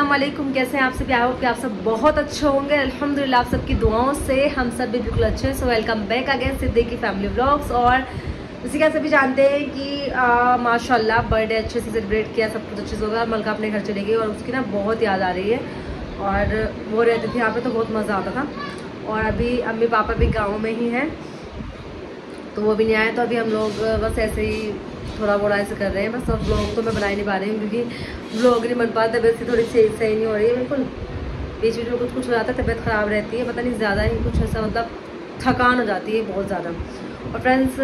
अस्सलाम वालेकुम। कैसे हैं आप सभी? आई होप कि आप सब बहुत अच्छे होंगे। अल्हम्दुलिल्लाह आप सबकी दुआओं से हम सब भी बिल्कुल अच्छे हैं। So welcome back again Siddiqui family vlogs. और उसी का सभी जानते हैं कि माशाल्लाह बर्थडे अच्छे से सेलिब्रेट किया, सब कुछ अच्छे से होगा। मलका अपने घर चली गई और उसकी ना बहुत याद आ रही है और वो रहती थी यहाँ पे तो बहुत मज़ा आता था। और अभी अम्मी पापा भी गाँव में ही हैं तो वो भी नहीं आए, तो अभी हम लोग बस ऐसे ही थोड़ा बोड़ा ऐसे कर रहे हैं बस। और ब्लॉग तो मैं बना ही नहीं पा रही हूँ क्योंकि ब्लॉग नहीं बन पाता, तबीयत थोड़ी सही नहीं हो रही है बिल्कुल। बीच बीच में कुछ हो जाता है, तबीयत ख़राब रहती है, पता नहीं ज़्यादा ही कुछ ऐसा मतलब थकान हो जाती है बहुत ज़्यादा। और फ्रेंड्स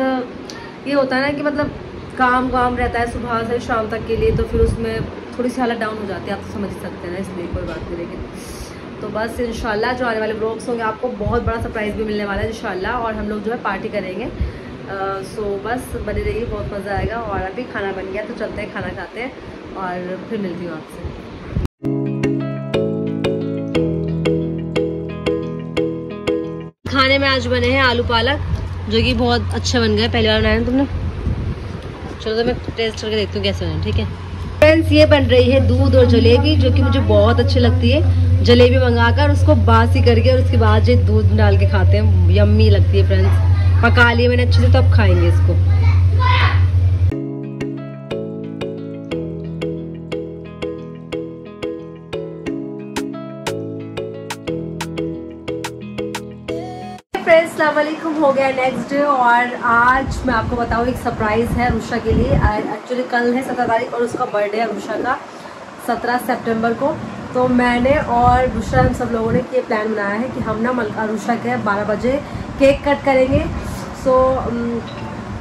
ये होता है ना कि मतलब काम रहता है सुबह से शाम तक के लिए, तो फिर उसमें थोड़ी सी हालत डाउन हो जाती है, आप तो समझ ही सकते हैं ना, इसलिए कोई बात नहीं। लेकिन तो बस इंशाल्लाह जो आने वाले ब्लॉग्स होंगे आपको बहुत बड़ा सरप्राइज़ भी मिलने वाला है इंशाल्लाह। और हम लोग जो है पार्टी करेंगे। सो बस बनी रहिए, बहुत मज़ा आएगा। और अभी खाना बन गया तो चलते हैं, खाना खाते हैं और फिर मिलती हूँ आपसे। खाने में आज बने हैं आलू पालक, जो कि बहुत अच्छे बन गए। पहली बार बनाया ना तुमने? चलो तो मैं टेस्ट करके देखती हूँ कैसे बने, ठीक है फ्रेंड्स। ये बन रही है दूध और जलेबी, जो कि मुझे बहुत अच्छी लगती है। जलेबी मंगाकर उसको बासी करके और उसके बाद जो दूध डाल के खाते हैं, यम्मी लगती है फ्रेंड्स। पका लिए मैंने अच्छे से, तो अब खाएंगे इसको। फ्रेंड्स अस्सलाम वालेकुम, हो गया नेक्स्ट डे और आज मैं आपको बताऊँ एक सरप्राइज़ है रुषा के लिए। एक्चुअली कल है 17 तारीख और उसका बर्थडे है रुषा का 17 सितंबर को। तो मैंने और रुषा हम सब लोगों ने ये प्लान बनाया है कि हम ना मलका रुषा के 12 बजे केक कट करेंगे। सो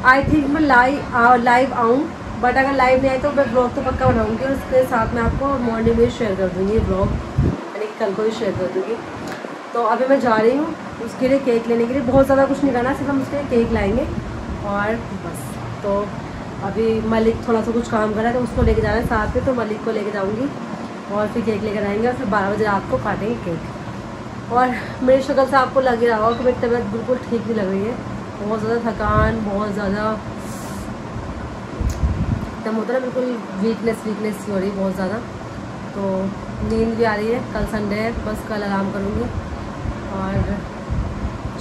आई थिंक मैं लाइव आऊँ, बट अगर लाइव नहीं आए तो मैं ब्लॉग तो पक्का बनाऊँगी और उसके साथ में आपको मॉर्निंग में शेयर कर दूँगी ब्लॉग, यानी कल को भी शेयर कर दूँगी। तो अभी मैं जा रही हूँ उसके लिए केक लेने के लिए। बहुत ज़्यादा कुछ नहीं करना, सिर्फ हम उसके लिए केक लाएंगे और बस। तो अभी मलिक थोड़ा सा कुछ काम कर रहा है तो उसको लेके जाना है साथ में, तो मलिक को लेके जाऊँगी और फिर केक लेकर आएंगे और फिर 12 बजे रात को काटेंगे केक। और मेरी शक्ल से आपको लग ही रहा होगा कि मेरी तबीयत बिल्कुल ठीक नहीं लग रही है, बहुत ज़्यादा थकान, बहुत ज़्यादा एकदम होता है ना बिल्कुल वीकनेस हो रही है बहुत ज़्यादा। तो नींद भी आ रही है, कल संडे है, बस कल आराम करूँगी और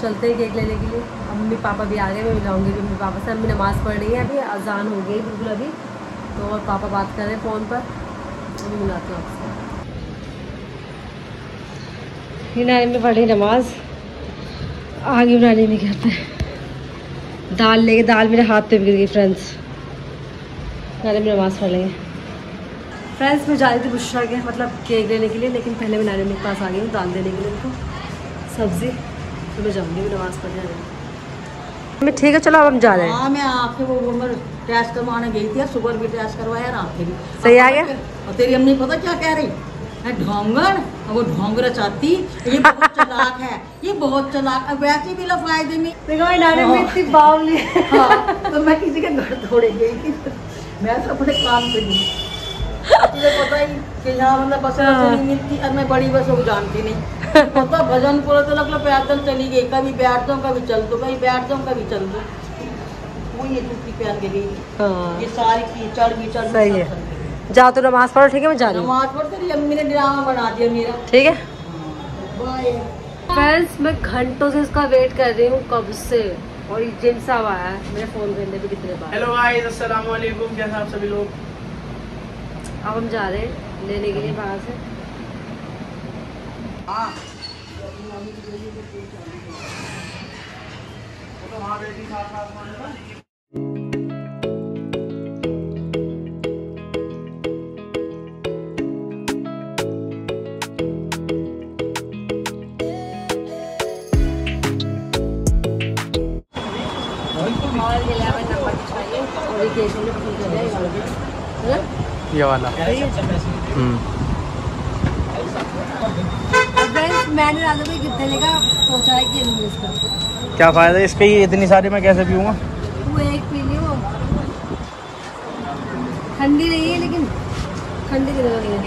चलते हैं केक लेने के लिए। मम्मी पापा भी आ गए, मैं मिलाऊंगी भी मम्मी पापा से। अम्मी नमाज़ पढ़ रही है, अभी अजान हो गई बिल्कुल अभी, तो और पापा बात कर रहे हैं फ़ोन पर। अभी मिलाती हूँ आपसे। नानी में पढ़ी नमाज, आगे नानी नहीं कहते। दाल लेके, दाल मेरे हाथ पे गिर गई फ्रेंड्स। नानी में नमाज़ पढ़ लेंगे फ्रेंड्स। मैं जा रही थी बुशरा के मतलब केक लेने के लिए, लेकिन पहले मैं नानी के पास आ गई हूँ दाल देने के लिए उनको, सब्ज़ी। तो मैं जाऊँगी, मैं नमाज़ पढ़ने मैं। ठीक है चलो अब हम जा रहे हैं। हाँ मैं आपके वो टेस्ट करवाने गई थी, शुगर भी टेस्ट करवाया ना आपके भी सही आ गया। और तेरी अम्मी पता क्या कह रही है, ढोंगर, वो ढोंगर चाहती, ये बहुत चालाक है, ये बहुत चालाक, अब वैसे भी फायदे में देखो नानी में इतनी बावली। हाँ, तो मैं किसी के घर थोड़े गई थी, मैं तो अपने काम पे गई। तुझे पता ही कि यहाँ मतलब बस नहीं मिलती और मैं बड़ी बस वो जानती नहीं पता। भजन पूरा तो लगलो पैदल चली गई, कभी बैठ जाऊँ कभी चल दो, कभी बैठ जाऊँ कभी चल दो। वो ये जूती पहन के गई, ये सारी कीचड़ सही है। जाओ तो नमाज पढ़ो, ठीक है मैं जा रही हूँ। नमाज पढ़ तेरी अम्मी ने ड्रामा बना दिया मेरा, ठीक है फ्रेंड्स। मैं घंटों से इसका वेट कर रही हूँ कब से, और ये जिम साहब आया है मेरे फ़ोन करने पे कितने बार। हेलो गाइस, अस्सलाम वालेकुम, कैसे आप सभी लोग? अब हम जा रहे हैं लेने के लिए बाहर से। और ये लेमन नंबर चाहिए और ये केक हमने फुल कर दिया है ना, ये वाला। मैंने राजा भाई कितने लेगा सोचा है कि इसका क्या फायदा इसका, ये इतनी सारी मैं कैसे पीऊँगा? वो एक पी ली, वो ठंडी नहीं है लेकिन ठंडी की जगह नहीं है।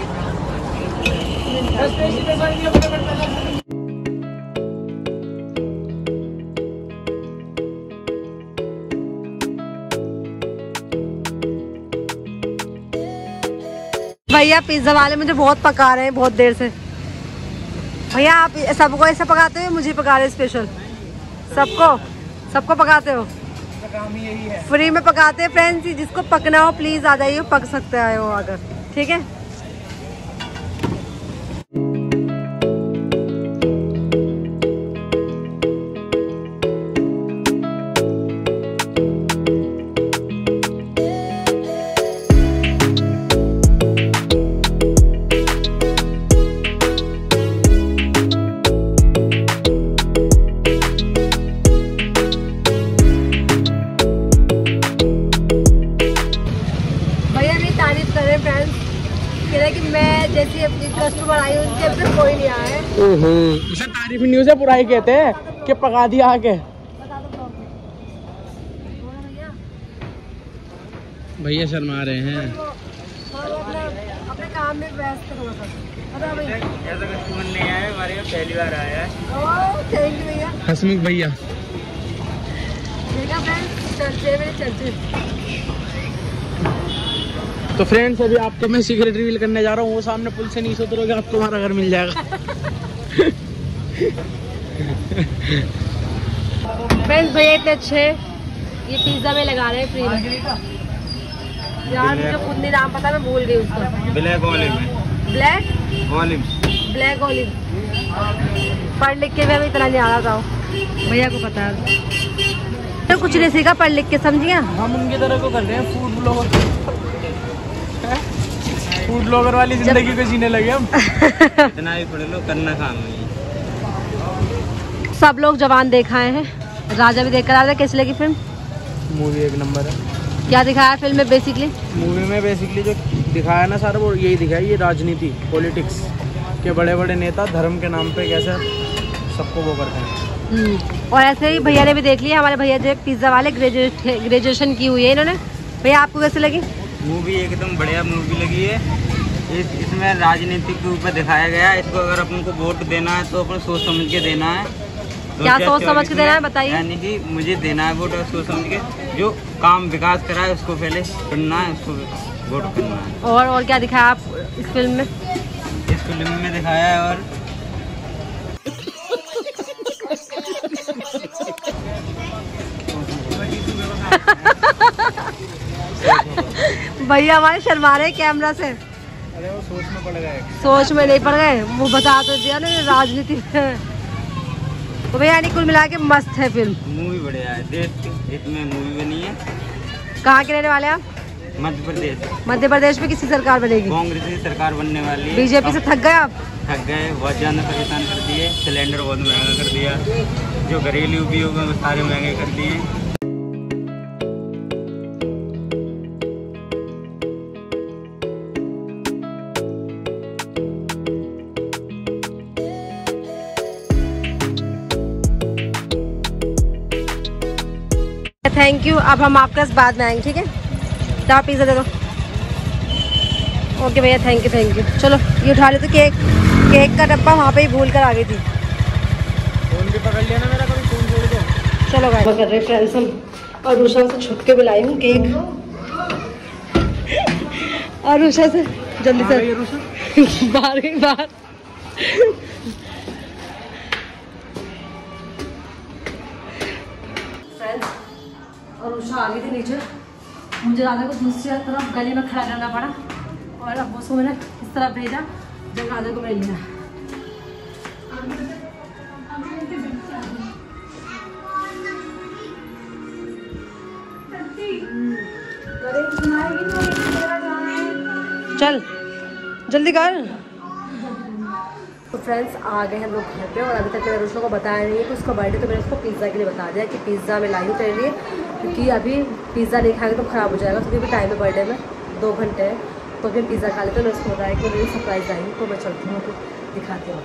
भैया पिज्जा वाले मुझे बहुत पका रहे हैं बहुत देर से। भैया आप सबको ऐसा पकाते हो, मुझे पका रहे स्पेशल? सबको पकाते हो? काम ही यही है, फ्री में पकाते हैं फ्रेंड्स। जिसको पकना हो प्लीज आ जाइए, पक सकते हैं वो अगर, ठीक है। कि मैं जैसी अपनी कस्टमर आई हूँ उनके अब कोई नहीं आया है। उसे तारीफ न्यूज़ है बुराई कहते हैं कि पका दिया आके। भैया शर्मा रहे हैं, अपने काम में व्यस्त थोड़ा सा। ऐसा कस्टमर नहीं आया, हमारे यहाँ पहली बार आया है। थैंक यू भैया। हसमुख भैया चर्चे। तो फ्रेंड्स अभी आपको मैं सीक्रेट रिवील करने जा रहा हूँ। वो सामने पुल से नीचे उतरोगे आपको हमारा घर मिल जाएगा। फ्रेंड्स भैया इतने अच्छे, ये पिज्जा में लगा रहे हैं फ्री में। यार मुझे खुद नहीं नाम पता, मैं भूल गई उसका। ब्लैक ऑलिव पढ़ लिख के भी अभी इतना नहीं आ रहा था, भैया को पता है तो कुछ नहीं सीखा पढ़ लिख के, समझिए। हम उनकी तरह को कर रहे हैं, फूड ब्लॉगर वाली जिंदगी को जीने लगे हम। इतना ही थोड़े लोग करना काम है। सब लोग जवान देखा हैं, राजा भी देख कर आ रहा है। कैसी लगी फिल्म? मूवी एक नंबर है। क्या दिखाया फिल्म में बेसिकली? मूवी में बेसिकली जो दिखाया ना सारा वो यही दिखाया, ये राजनीति पॉलिटिक्स के बड़े बड़े नेता धर्म के नाम पे कैसे सबको वो करते हैं। और ऐसे ही भैया ने भी देख लिया, हमारे भैया जो पिज्जा वाले ग्रेजुएशन की हुई है इन्होंने। भैया आपको कैसे लगी मूवी? एकदम बढ़िया मूवी लगी है। इसमें राजनीति के ऊपर दिखाया गया है। इसको अगर अपन को वोट देना है तो अपन सोच समझ के देना है। क्या सोच समझ के देना है बताइए? यानी कि मुझे देना है वोट और सोच समझ के, जो काम विकास करा है उसको पहले चुनना है, उसको वोट करना है। और क्या दिखाया आप इस फिल्म में? इस फिल्म में दिखाया है और भैया हमारे शर्मा रहे कैमरा से। अरे वो सोच में पड़ गए। सोच में नहीं पड़ गए, वो बता तो दिया ना राजनीति में। तो भैया कुल मिला के मस्त है फिल्म। मूवी बढ़िया है, देश की इसमें मूवी बनी है। कहाँ के रहने वाले आप? मध्य प्रदेश में किसकी सरकार बनेगी? कांग्रेस की सरकार बनने वाली है। बीजेपी से थक गए आप? थक गए, बहुत ज़्यादा परेशान कर दिए। सिलेंडर बहुत महंगा कर दिया, जो घरेलू उपयोग है वो सारे महंगे कर दिए। Thank you. अब हम आपके पास बाद में आएंगे, ठीक है? तो आप पिज़्ज़ा दे दो। ओके भैया, थैंक यू। चलो ये उठा लेते। केक का डब्बा वहाँ पे ही भूल कर आ गई थी। फोन भी पकड़ लिया ना मेरा, कभी फोन छोड़ दो। चलो गाइस कर रहे फ्रेंड्स हम, और रूशा से छुप के बुलाई हूँ केक। और रूशा से जल्दी से बाहर गई बाहर। और उषा आ गई थी नीचे। मुझे राधा को दूसरी तरफ गली में खड़ा करना पड़ा, और अब उसको मैंने इस तरफ भेजा जब राधा को मैंने लिया। चल जल्दी कर। तो फ्रेंड्स आ गए हम लोग घर पे, और अभी तक मैंने रुशा को बताया नहीं है कि उसका बर्थडे, तो मैंने उसको पिज़्ज़ा के लिए बता दिया कि पिज़्ज़ा मैं लाई हूँ तेरे लिए, क्योंकि अभी पिज़्ज़ा नहीं खाएंगे तो ख़राब हो जाएगा। क्योंकि अभी टाइम है बर्थडे में, 2 घंटे है, तो फिर पिज़्ज़ा खा लेते हैं। मैं उसको बताया कि मेरी सरप्राइज़ आई, तो मैं चलती हूँ तो दिखाती हूँ।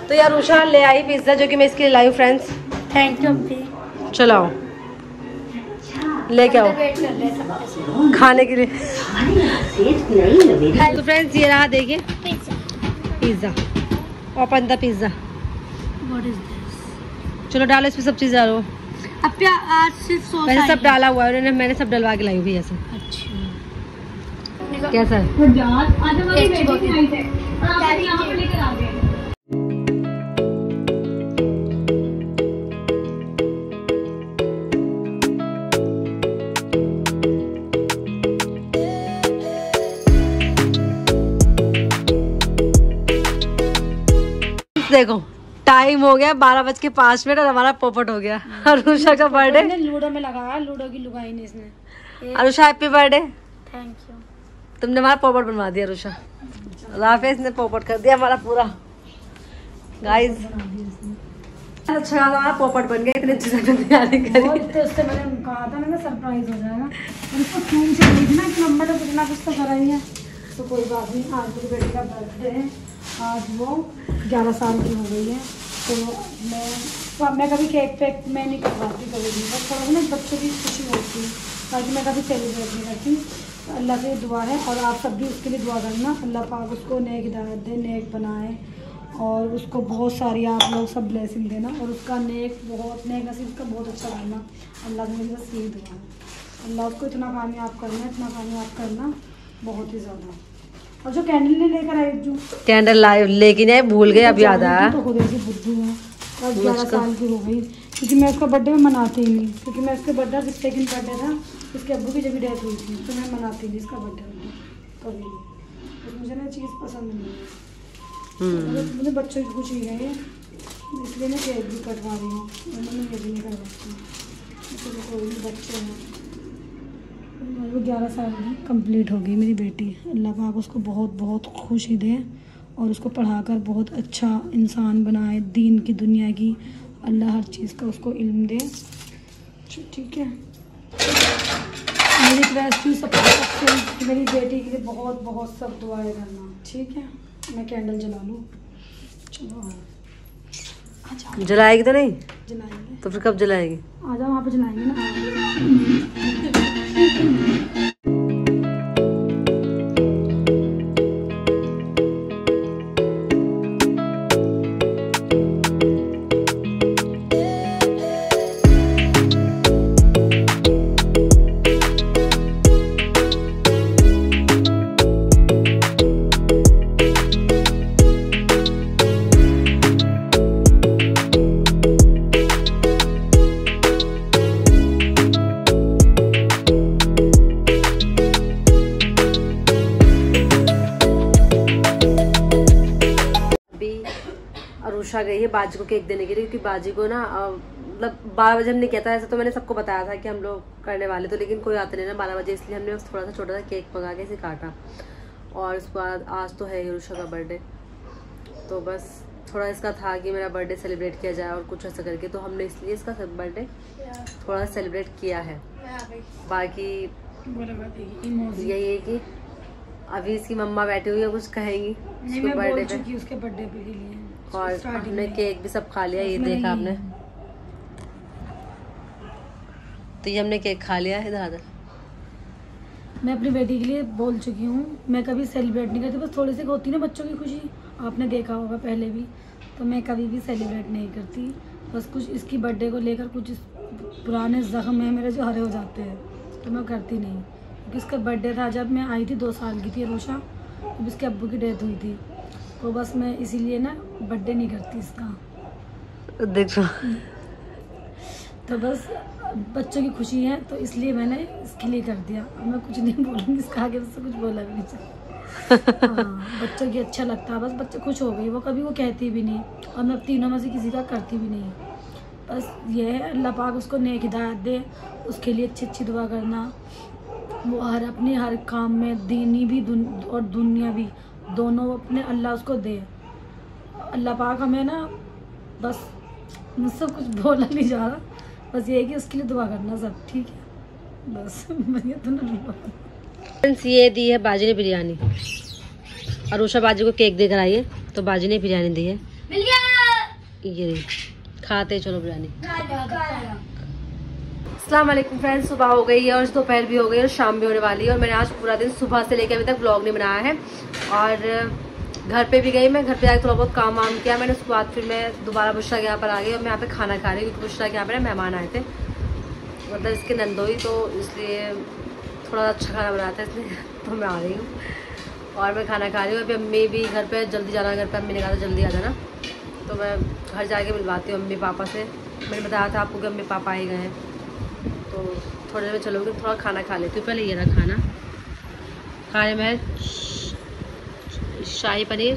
तो यार रुशा ले आई पिज़्ज़ा जो कि मैं इसके लिए लाई हूँ फ्रेंड्स। Thank you. चलो आओ लेके आओ खाने के लिए। तो फ्रेंड्स ये रहा, देखिए पिज़्ज़ा, ओपन द पिज़्ज़ा। चलो डालो इसमें सब चीज़ डालो। अब सिर्फ सॉस मैंने सब डाला हुआ है, मैंने सब डलवा के लाई हुई ऐसे। अच्छा कैसा है? देखो टाइम हो गया 12:05 और हमारा पोपट हो गया। अरुषा का बर्थडे लूडो में लगाया, लूडो की लुगाई ने इसने। Arusha happy birthday. Thank you. तुमने हमारा पोपट बनवा दिया अरुषा। राफेज ने पोपट कर दिया हमारा पूरा। गाइस अच्छा हमारा पोपट बन गया। इतने चीजें तैयारी करी तो उससे मैंने कहा था ना सरप्राइज हो जाएगा। उसको फोन से देखना कि मम्मा ने कुछ ना कुछ तो करा ही है। तो कोई बात नहीं, आज मेरी बेटी का बर्थडे है। आज वो 11 साल की हो गई है। तो मैं कभी केक पैक मैं नहीं करवाती कभी भी, बस थोड़ा ना बच्चों की खुशी होती है, बाकी मैं कभी सेलिब्रेट नहीं करती। तो अल्लाह से दुआ है और आप सब भी उसके लिए दुआ करना। अल्लाह पाक उसको नेक हिदायत दे, नेक बनाए और उसको बहुत सारी आप लोग सब ब्लेसिंग देना और उसका नेक नसीब उसका बहुत अच्छा करना। अल्लाह से मेरी बस यही दुआ है। अल्लाह उसको इतना कामयाब करना बहुत ही ज़्यादा। और जो कैंडल नहीं लेकर आए, जो कैंडल लेकिन आए भूल गए, अब याद आया। तो खुद ऐसी बुद्धू है और 11 साल की हो गई, क्योंकि मैं उसका बर्थडे में मनाती ही नहीं, क्योंकि मैं उसके बर्थडे जिस सेकंड बर्थडे था उसके अब्बू की जब डेथ हुई थी तो मैं मनाती नहीं इसका बर्थडे कभी। तो मुझे ना चीज़ पसंद नहीं है। मुझे बच्चों की खुशी है इसलिए मैं केक भी कटवा रही हूँ, मैं ये भी नहीं करवाती। कोई भी बच्चे हैं, 11 साल की कंप्लीट हो गई मेरी बेटी। अल्लाह पाक उसको बहुत बहुत खुशी दे और उसको पढ़ाकर बहुत अच्छा इंसान बनाए, दीन की दुनिया की अल्लाह हर चीज़ का उसको इल्म दे। ठीक है, मेरी रिक्वेस्ट थी सबसे मेरी बेटी के लिए बहुत बहुत सब दुआएं करना। ठीक है, मैं कैंडल जला लूँ। चलो आ जाओ। जलाएगी तो नहीं? जलाएंगे। तो फिर कब जलाएगी? आ जाओ, वहाँ पे जलाएंगे ना। अरुषा गई है बाजी को केक देने के लिए, क्योंकि बाजी को ना मतलब 12 बजे हमने कहता है। ऐसा तो मैंने सबको बताया था कि हम लोग करने वाले, तो लेकिन कोई आते नहीं ना 12 बजे, इसलिए हमने थोड़ा सा छोटा सा केक मंगा के इसे काटा। और उसके बाद आज तो है अरुषा का बर्थडे, तो बस थोड़ा इसका था कि मेरा बर्थडे सेलिब्रेट किया जाए और कुछ ऐसा करके, तो हमने इसलिए इसका बर्थडे थोड़ा सा सेलिब्रेट किया है। बाकी यही है कि अभी इसकी मम्मा बैठी हुई है, कुछ कहेंगी उसके बर्थडे पे, उसके बर्थडे पे के लिए। और हमने केक भी सब खा लिया, ये देखा आपने। तो ये हमने केक खा लिया। इधर मैं अपनी बेटी के लिए बोल चुकी हूँ, मैं कभी सेलिब्रेट नहीं करती, बस थोड़ी सी होती ना बच्चों की खुशी, आपने देखा होगा पहले भी, तो मैं कभी भी सेलिब्रेट नहीं करती। बस कुछ इसकी बर्थडे को लेकर कुछ पुराने ज़ख्म हैं मेरे जो हरे हो जाते हैं, तो मैं करती नहीं। क्योंकि इसका बर्थडे था जब मैं आई थी, 2 साल की थी अरुषा, जब इसके अब्बू की डेथ हुई थी, तो बस मैं इसीलिए ना बर्थडे नहीं करती इसका। देखो तो बस बच्चों की खुशी है, तो इसलिए मैंने इसके लिए कर दिया। अब मैं कुछ नहीं बोलूँगी, इसका आगे मुझसे कुछ बोला भी नहीं चाहिए। हाँ, बच्चों की अच्छा लगता है, बस बच्चे खुश हो गई, वो कभी वो कहती भी नहीं, और मैं तीनों में से किसी का करती भी नहीं। बस ये है, अल्लाह पाक उसको नेक हिदायत दे, उसके लिए अच्छी अच्छी दुआ करना। वो अपने हर काम में दीनी भी और दुनिया भी दोनों अपने अल्लाह उसको दे। अल्लाह पाक हमें ना, बस मुझसे कुछ बोला नहीं जा रहा, बस ये है कि उसके लिए दुआ करना सब। ठीक है, बस ये तो ना। ये दी है बाजी ने बिरयानी, अरुषा बाजी को केक देकर आई है, तो बाजी ने बिरयानी दी है। ये खाते चलो बिरयानी। अस्सलाम वालेकुम फ्रेंड्स, सुबह हो गई है और दोपहर भी हो गई और शाम भी होने वाली है, और मैंने आज पूरा दिन सुबह से लेकर अभी तक व्लॉग नहीं बनाया है। और घर पे भी गई मैं, घर पे आके थोड़ा बहुत काम वाम किया मैंने, उसके बाद फिर मैं दोबारा बुशरा के यहाँ पर आ गई और मैं यहाँ पे खाना खा रही हूँ, क्योंकि बुशरा के यहाँ पे मेहमान आए थे, मतलब इसके नंदोई, तो इसलिए थोड़ा अच्छा खाना बनाता है इसलिए तो मैं आ रही हूँ और मैं खाना खा रही हूँ। अभी अम्मी भी घर पे जल्दी जाना, घर पे अम्मी ने कहा था जल्दी आ जाना, तो मैं घर जाके मिलवाती हूँ अम्मी पापा से। मैंने बताया था आपको कि अम्मी पापा आए गए हैं, तो थोड़ी देर में चलोगे, थोड़ा खाना खा लेती हूँ। पहले ये रहा खाना, खाने में शाही पनीर,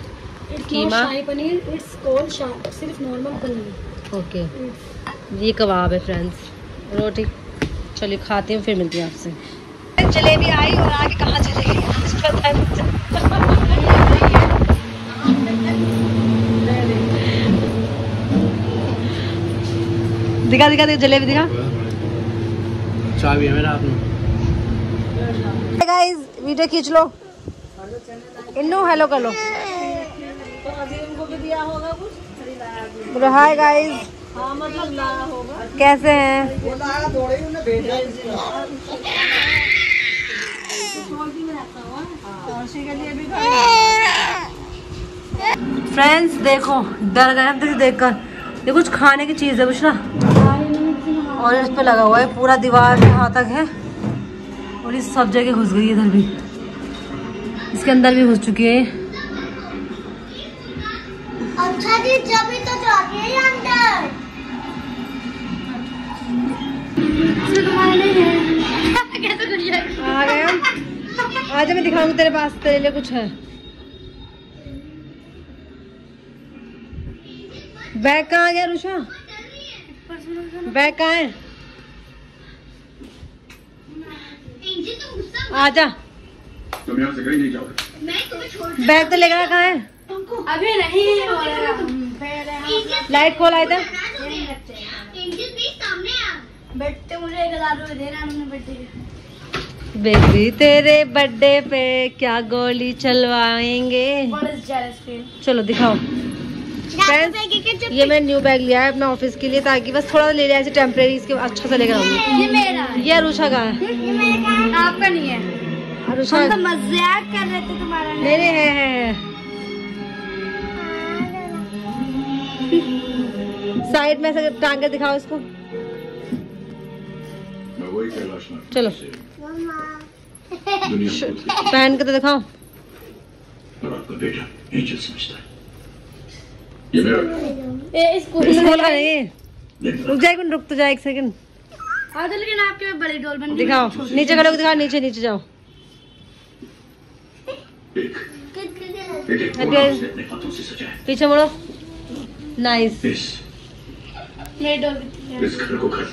कीमा, शाही पनीर, इट्स कॉल्ड सिर्फ नॉर्मल पनीर। ओके, ये कबाब है फ्रेंड्स, रोटी। चलिए खाती हूँ, फिर मिलती हूँ आपसे। जलेबी आई और आगे कहाँ चले गई पता नहीं। दिखा दिखा दिखा जलेबी दिखा। चाबी है मेरा हाथ में। गाइस वीडियो खींच लो। इन्नू हेलो कर लो। बोलो हाय गाइस, कैसे हैं? फ्रेंड्स देखो, डर गए हम देखकर। ये कुछ खाने की चीज है कुछ ना, और इस पे लगा हुआ है पूरा दीवार पे यहाँ तक है, और इस सब जगह घुस गई, इधर भी, इसके अंदर भी घुस चुकी है। अच्छा जी, जब तो जाके अंदर आ गए हम। आज मैं दिखाऊंगी तेरे पास, तेरे लिए कुछ है। बैग कहाँ गया रुषा? बैग कहाँ है? आजा, तुम यहाँ से कहीं नहीं जाओगे। बैग तो लेकर कहाँ है? अभी नहीं लाइट खोल आए थे। बेटे मुझे 1000 रुपए दे रहा है बेटे। बेबी तेरे बर्थडे पे क्या गोली चलवाएंगे? चलो दिखाओ। फ्रेंड्स ये मैं न्यू बैग लिया है अपना ऑफिस के लिए, ताकि बस थोड़ा ले लिया ऐसे टेम्परेरी, इसके अच्छा से लेकर आऊंगी। ये मेरा है। ये अरुषा का है। ये मेरा है, आपका नहीं है। अरुषा हम तो मजाक कर रहे थे, तुम्हारा नहीं नहीं है। साइड में से टांग के दिखाओ इसको। मैं वही कैलाश नाथ चलो दुनिया को पहन के तो दिखाओ। और आपका बेटा एंजल समझता है। ये मेरा इसको स्कूल का नहीं। रुक जा एक मिनट, रुक तो जा एक सेकंड। आज लेकिन आपके बड़ी डोल बन दिखाओ, नीचे खड़े होकर दिखाओ, नीचे नीचे जाओ। एक अपने हाथों से सजा है। पीछे मुड़ो। नाइस। इस मेरी डोल घर को घर